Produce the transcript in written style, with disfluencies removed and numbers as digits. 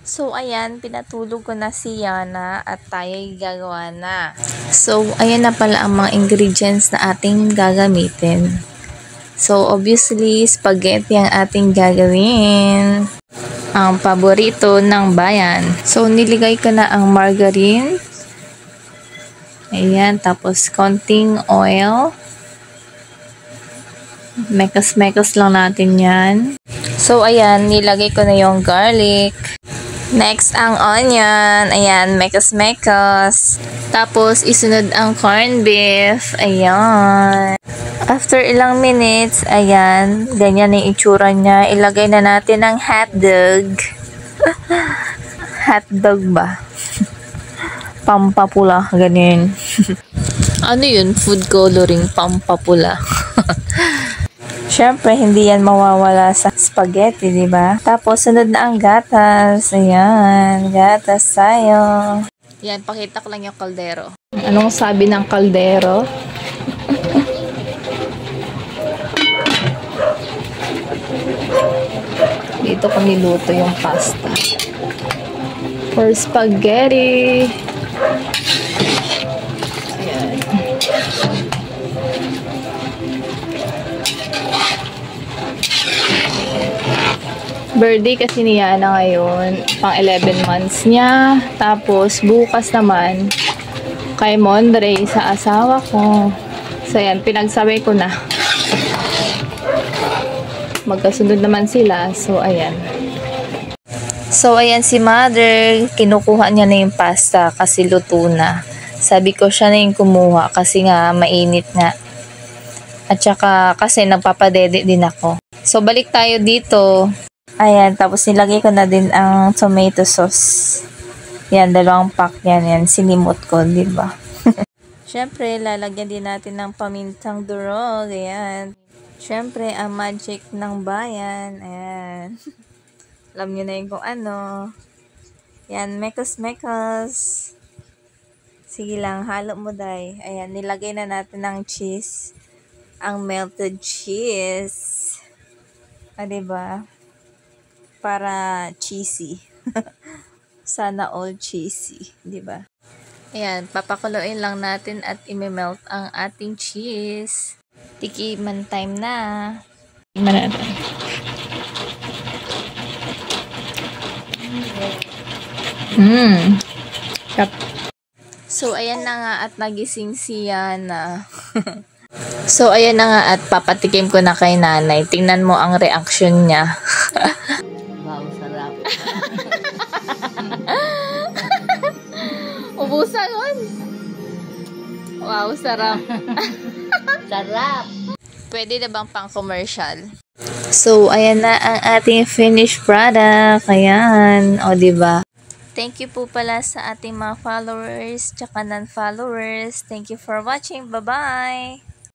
So, ayan, pinatulog ko na si Yana at tayo'y gagawa na. So, ayan na pala ang mga ingredients na ating gagamitin. So, obviously, spaghetti ang ating gagawin. Ang paborito ng bayan. So, niligay ko na ang margarine. Ayan, tapos konting oil. Mekas-mekas lang natin yan. So, ayan, nilagay ko na yung garlic. Next, ang onion. Ayan, mekas-mekas. Tapos, isunod ang corned beef. Ayan. After ilang minutes, ayan, ganyan yung itsura niya. Ilagay na natin ang hotdog. Hotdog ba? Pampapula, ganyan. Ano yun? Food coloring, pampapula. Siyempre, hindi yan mawawala sa spaghetti, di ba? Tapos, sunod na ang gatas. Ayan, gatas tayo. Yan, pakita ko lang yung kaldero. Anong sabi ng kaldero? Dito ko niluto yung pasta. For spaghetti. Ayan. Birthday kasi ni Yana ngayon, pang 11 months niya. Tapos, bukas naman, kay Mondre, sa asawa ko. So, yan, pinagsabay ko na. Magkasunod naman sila. So, ayan. So, ayan si Mother. Kinukuha niya na yung pasta kasi luto na. Sabi ko siya na yung kumuha kasi nga mainit nga. At saka kasi nagpapadede din ako. So, balik tayo dito. Ayan, tapos nilagay ko na din ang tomato sauce. Yan, 2 pack yan. Yan, sinimot ko, di ba? Siyempre, lalagyan din natin ng pamintang durog. Ayan. Siyempre, ang magic ng bayan. Ayan. Alam nyo na yung kung ano. Yan, mekos-mekos. Sige lang, halo mo day. Ayan, nilagay na natin ng cheese. Ang melted cheese. Ah, diba? Para cheesy. Sana all cheesy, 'di ba? Ayan, papakuluin lang natin at i-melt ang ating cheese. Tikiman time na. Tikiman natin. So, ayan na nga at nagising si Yana. So, ayan na nga at papatikim ko na kay nanay. Tingnan mo ang reaction niya. Wow, sarap. Ubusan on. Wow, sarap. Sarap. Pwede na bang pang commercial? So, ayan na ang ating finished product. Ayan. O, diba? Thank you po pala sa ating mga followers tsaka non-followers. Thank you for watching. Bye-bye!